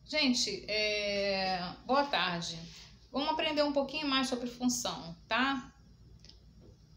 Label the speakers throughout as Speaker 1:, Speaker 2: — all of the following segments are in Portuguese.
Speaker 1: Gente, boa tarde. Vamos aprender um pouquinho mais sobre função, tá?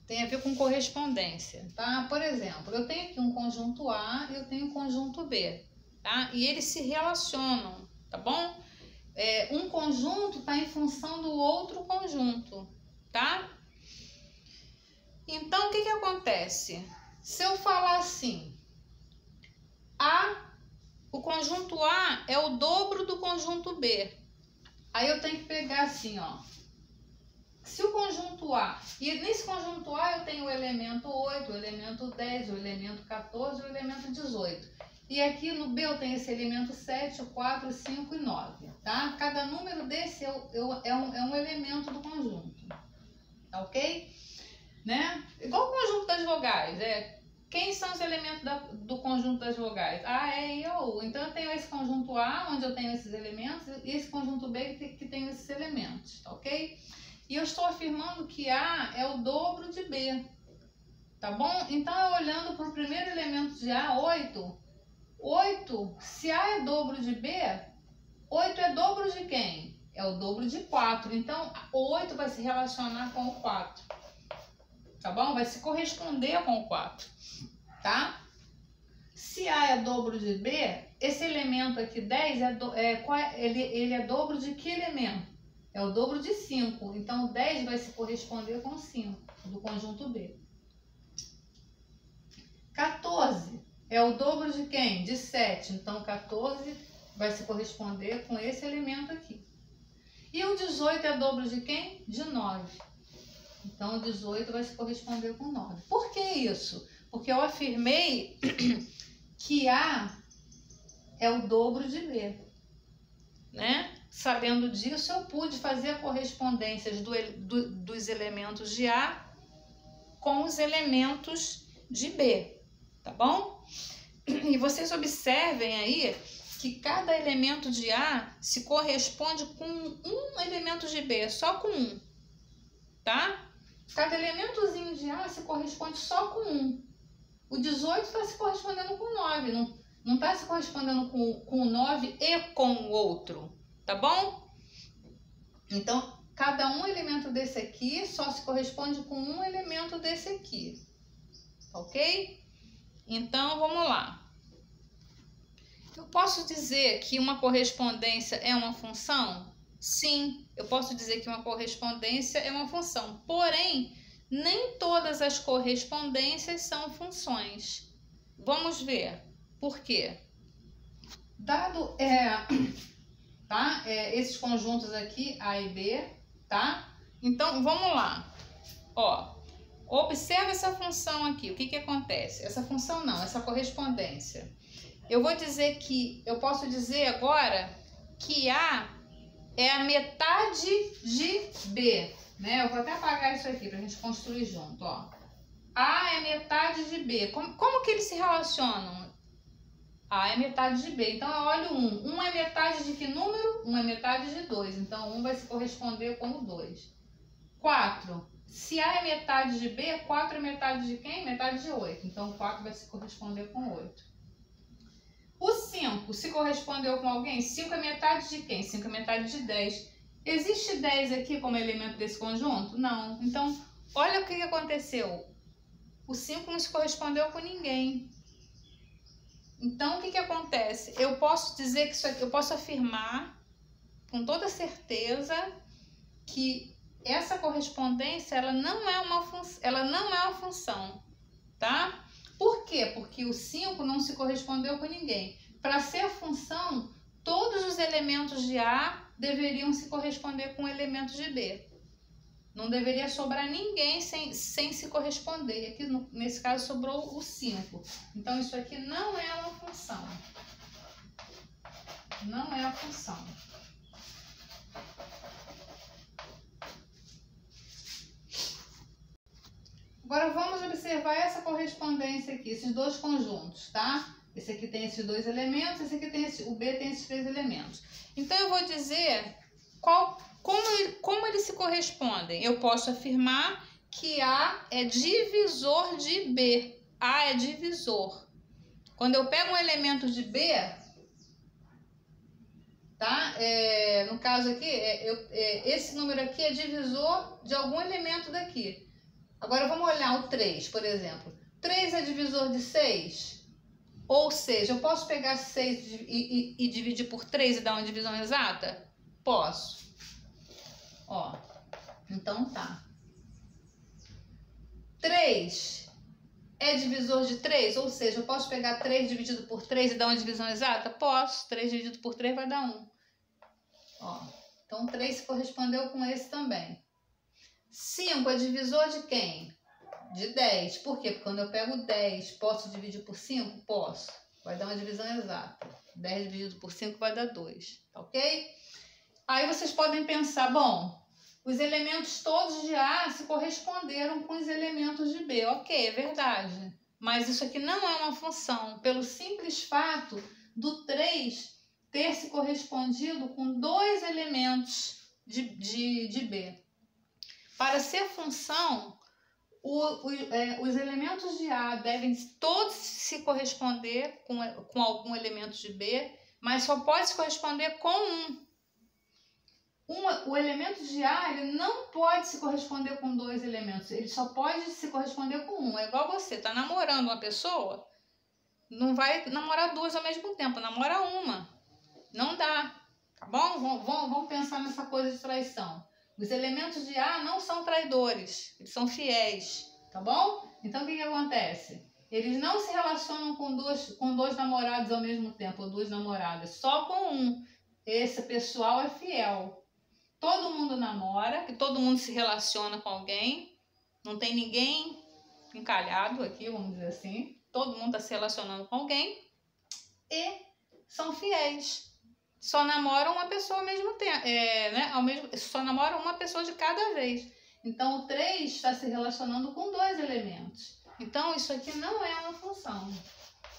Speaker 1: Tem a ver com correspondência, tá? Por exemplo, eu tenho aqui um conjunto A e eu tenho um conjunto B, tá? E eles se relacionam, tá bom? Um conjunto está em função do outro conjunto, tá? Então, o que acontece? Se eu falar assim, o conjunto A é o dobro do conjunto B. Aí eu tenho que pegar assim, ó. Se o conjunto A, e nesse conjunto A eu tenho o elemento 8, o elemento 10, o elemento 14 e o elemento 18. E aqui no B eu tenho esse elemento 7, 4, 5 e 9, tá? Cada número desse é um elemento do conjunto, tá ok? Né? Igual o conjunto das vogais, quem são os elementos do conjunto das vogais? A, E, I, O, U. Então eu tenho esse conjunto A, onde eu tenho esses elementos, e esse conjunto B que tem esses elementos, tá ok? E eu estou afirmando que A é o dobro de B, tá bom? Então eu olhando para o primeiro elemento de A, 8, se A é dobro de B, 8 é dobro de quem? É o dobro de 4, então o 8 vai se relacionar com o 4, tá bom? Vai se corresponder com o 4. Tá? Se A é dobro de B, esse elemento aqui 10 ele é dobro de que elemento? É o dobro de 5. Então o 10 vai se corresponder com 5 do conjunto B. 14 é o dobro de quem? De 7. Então 14 vai se corresponder com esse elemento aqui. E o 18 é dobro de quem? De 9. Então o 18 vai se corresponder com 9. Por que isso? Porque eu afirmei que A é o dobro de B, né? Sabendo disso, eu pude fazer a correspondência dos elementos de A com os elementos de B, tá bom? E vocês observem aí que cada elemento de A se corresponde com um elemento de B, só com um, tá? Cada elementozinho de A se corresponde só com um. O 18 está se correspondendo com 9, não está se correspondendo com o 9 e com o outro, tá bom? Então, cada um elemento desse aqui só se corresponde com um elemento desse aqui, ok? Então, vamos lá. Eu posso dizer que uma correspondência é uma função? Sim, eu posso dizer que uma correspondência é uma função, porém, nem todas as correspondências são funções. Vamos ver por quê. Dado esses conjuntos aqui, A e B, tá? Então, vamos lá. Ó, observa essa função aqui. O que acontece? Essa função não, essa correspondência. Eu posso dizer agora que A é a metade de B. Né? Eu vou até apagar isso aqui para a gente construir junto, ó. A é metade de B. Como que eles se relacionam? A é metade de B. Então, eu olho 1. 1 é metade de que número? 1 é metade de 2. Então, 1 vai se corresponder como 2. 4. Se A é metade de B, 4 é metade de quem? Metade de 8. Então, 4 vai se corresponder com 8. O 5 se correspondeu com alguém? 5 é metade de quem? 5 é metade de 10. Existe 10 aqui como elemento desse conjunto? Não. Então, olha o que aconteceu. O 5 não se correspondeu com ninguém. Então, o que acontece? Eu posso dizer que isso aqui, eu posso afirmar com toda certeza que essa correspondência ela não é uma função, tá? Por quê? Porque o 5 não se correspondeu com ninguém. Para ser função, todos os elementos de A deveriam se corresponder com elementos de B. Não deveria sobrar ninguém sem se corresponder. Aqui, nesse caso, sobrou o 5. Então, isso aqui não é uma função. Não é a função. Agora, vamos observar essa correspondência aqui, esses dois conjuntos, tá? Esse aqui tem esses dois elementos, esse aqui tem o B tem esses 3 elementos. Então, eu vou dizer como eles se correspondem. Eu posso afirmar que A é divisor de B. A é divisor. Quando eu pego um elemento de B, tá? no caso aqui, esse número aqui é divisor de algum elemento daqui. Agora vamos olhar o 3, por exemplo. 3 é divisor de 6? Ou seja, eu posso pegar 6 e dividir por 3 e dar uma divisão exata? Posso. Ó, então tá. 3 é divisor de 3? Ou seja, eu posso pegar 3 dividido por 3 e dar uma divisão exata? Posso. 3 dividido por 3 vai dar 1. Ó, então 3 se correspondeu com esse também. 5 é divisor de quem? De 10. Por quê? Porque quando eu pego 10, posso dividir por 5? Posso. Vai dar uma divisão exata. 10 dividido por 5 vai dar 2. Tá ok? Aí vocês podem pensar, bom, os elementos todos de A se corresponderam com os elementos de B. Ok, é verdade. Mas isso aqui não é uma função, pelo simples fato do 3 ter se correspondido com 2 elementos de B. Para ser função, os elementos de A devem todos se corresponder com algum elemento de B, mas só pode se corresponder com um. O elemento de A ele não pode se corresponder com 2 elementos, ele só pode se corresponder com um. É igual você, tá namorando uma pessoa, não vai namorar 2 ao mesmo tempo, namora uma. Não dá, tá bom? Vamos pensar nessa coisa de traição. Os elementos de A não são traidores, eles são fiéis, tá bom? Então o que acontece? Eles não se relacionam com dois namorados ao mesmo tempo, ou 2 namoradas, só com um. Esse pessoal é fiel. Todo mundo namora, que todo mundo se relaciona com alguém, não tem ninguém encalhado aqui, vamos dizer assim. Todo mundo está se relacionando com alguém e são fiéis. Só namoram uma pessoa ao mesmo tempo, só namoram uma pessoa de cada vez. Então o 3 está se relacionando com 2 elementos. Então isso aqui não é uma função.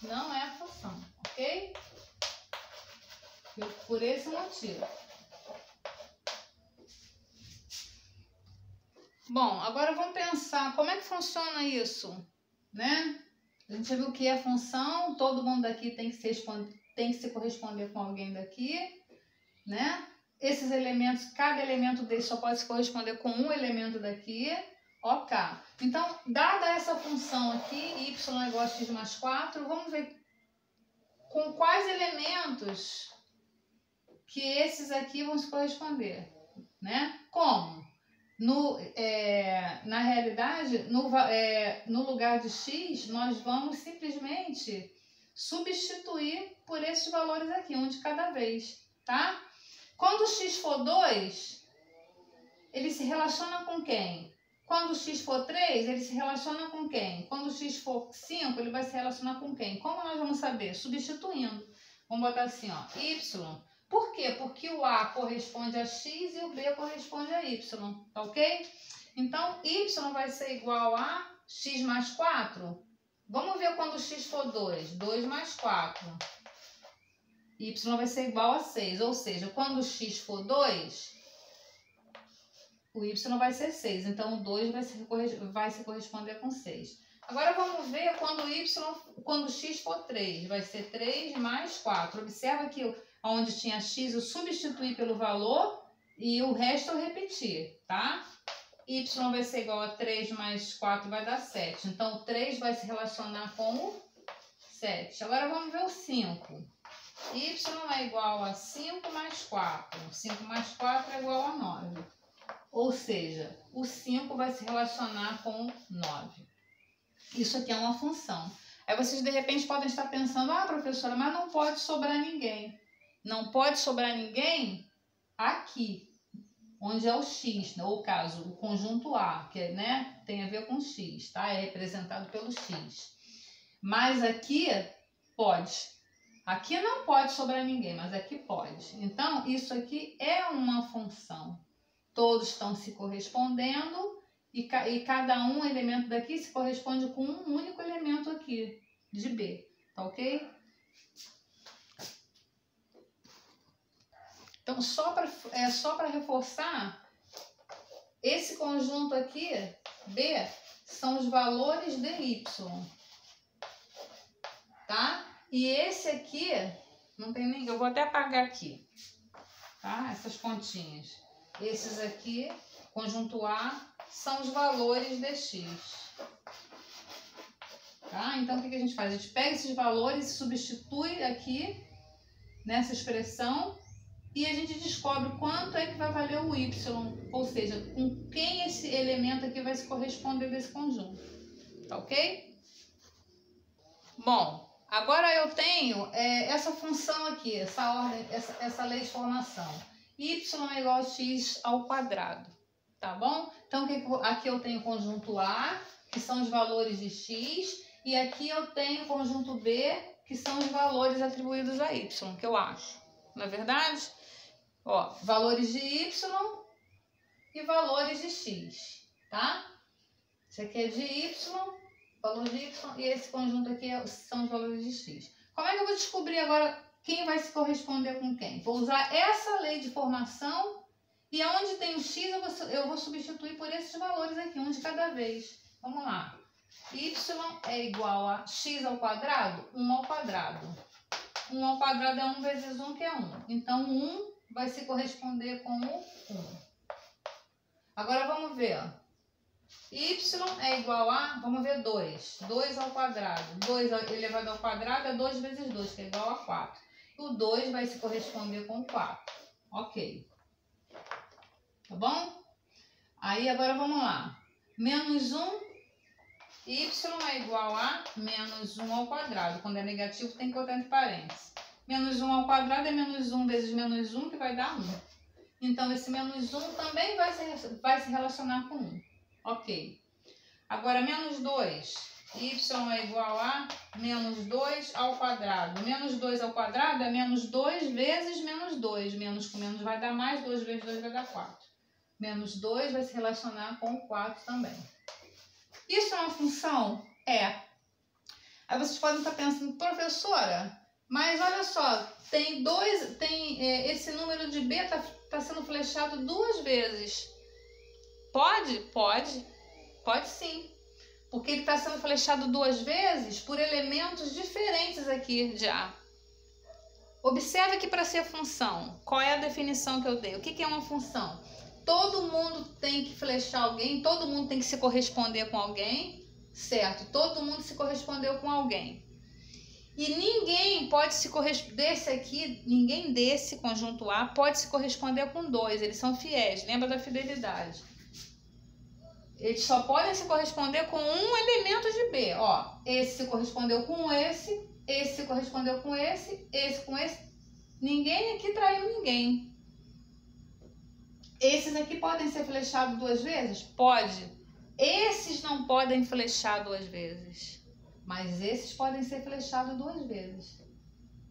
Speaker 1: Não é a função, ok? Por esse motivo. Bom, agora vamos pensar como é que funciona isso, né? A gente viu que é função, todo mundo daqui tem que se corresponder com alguém daqui, né? Esses elementos, cada elemento desse só pode se corresponder com um elemento daqui, ok. Então, dada essa função aqui, y é igual a x mais 4, vamos ver com quais elementos que esses aqui vão se corresponder, né? Como? Na realidade, no lugar de x, nós vamos simplesmente substituir por esses valores aqui, um de cada vez, tá? Quando x for 2, ele se relaciona com quem? Quando x for 3, ele se relaciona com quem? Quando x for 5, ele vai se relacionar com quem? Como nós vamos saber? Substituindo. Vamos botar assim, ó, y. Por quê? Porque o A corresponde a x e o B corresponde a y, tá ok? Então, y vai ser igual a x mais 4. Vamos ver quando x for 2. 2 mais 4. Y vai ser igual a 6. Ou seja, quando x for 2, o y vai ser 6. Então, o 2 vai se corresponder com 6. Agora, vamos ver quando x for 3. Vai ser 3 mais 4. Observa que onde tinha x, eu substituí pelo valor e o resto eu repeti, tá? Y vai ser igual a 3 mais 4 vai dar 7. Então, o 3 vai se relacionar com o 7. Agora, vamos ver o 5. Y é igual a 5 mais 4. 5 mais 4 é igual a 9. Ou seja, o 5 vai se relacionar com o 9. Isso aqui é uma função. Aí vocês, de repente, podem estar pensando, professora, mas não pode sobrar ninguém. Não pode sobrar ninguém aqui, onde é o x, ou caso, o conjunto A, que né, tem a ver com x, tá? É representado pelo x. Mas aqui pode. Aqui não pode sobrar ninguém, mas aqui pode. Então, isso aqui é uma função. Todos estão se correspondendo e cada um elemento daqui se corresponde com um único elemento aqui, de B, tá ok? Então, só para reforçar, esse conjunto aqui, B, são os valores de Y, tá? E esse aqui, não tem nem, eu vou até apagar aqui. tá? Essas pontinhas. Esses aqui, conjunto A, são os valores de x. Tá? Então, o que a gente faz? A gente pega esses valores e substitui aqui nessa expressão e a gente descobre quanto é que vai valer o y, ou seja, com quem esse elemento aqui vai se corresponder desse conjunto. Tá ok? Bom, agora eu tenho essa função aqui, essa ordem, essa lei de formação. Y é igual a x ao quadrado, tá bom? Então, aqui eu tenho o conjunto A, que são os valores de x, e aqui eu tenho o conjunto B, que são os valores atribuídos a y, que eu acho. Não é verdade? Ó, valores de y e valores de x, tá? Esse aqui é de y, valor de y, e esse conjunto aqui são os valores de x. Como é que eu vou descobrir agora quem vai se corresponder com quem? Vou usar essa lei de formação e onde tem o x eu vou substituir por esses valores aqui, um de cada vez. Vamos lá. Y é igual a x ao quadrado, 1 ao quadrado. 1 ao quadrado é 1 vezes 1, que é 1. Então, 1 vai se corresponder com o 1. Agora, vamos ver. Y é igual a, vamos ver, 2. 2 ao quadrado. 2 elevado ao quadrado é 2 vezes 2, que é igual a 4. O 2 vai se corresponder com 4. Ok. Tá bom? Aí, agora vamos lá. Menos 1. Y é igual a menos 1 ao quadrado. Quando é negativo, tem que botar entre parênteses. Menos 1 ao quadrado é menos 1 vezes menos 1, que vai dar 1. Então, esse menos 1 também vai se relacionar com 1. Ok. Agora, menos 2. Y é igual a menos 2 ao quadrado. Menos 2 ao quadrado é menos 2 vezes menos 2. Menos com menos vai dar mais, 2 vezes 2 vai dar 4. Menos 2 vai se relacionar com 4 também. Isso é uma função? É. Aí vocês podem estar pensando, professora, mas olha só, esse número de B está sendo flechado 2 vezes. Pode? Pode. Pode sim. Porque ele está sendo flechado 2 vezes por elementos diferentes aqui de A. Observe que para ser função, qual é a definição que eu dei? O que é uma função? Todo mundo tem que flechar alguém, todo mundo tem que se corresponder com alguém, certo? Todo mundo se correspondeu com alguém. E ninguém pode se corresponder, ninguém desse conjunto A pode se corresponder com 2, eles são fiéis, lembra da fidelidade. Eles só podem se corresponder com um elemento de B, ó. Esse se correspondeu com esse se correspondeu com esse com esse. Ninguém aqui traiu ninguém. Esses aqui podem ser flechados 2 vezes? Pode. Esses não podem flechar 2 vezes. Mas esses podem ser flechados 2 vezes.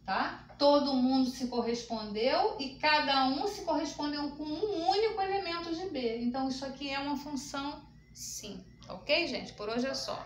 Speaker 1: Tá? Todo mundo se correspondeu e cada um se correspondeu com um único elemento de B. Então, isso aqui é uma função sim. Ok, gente? Por hoje é só.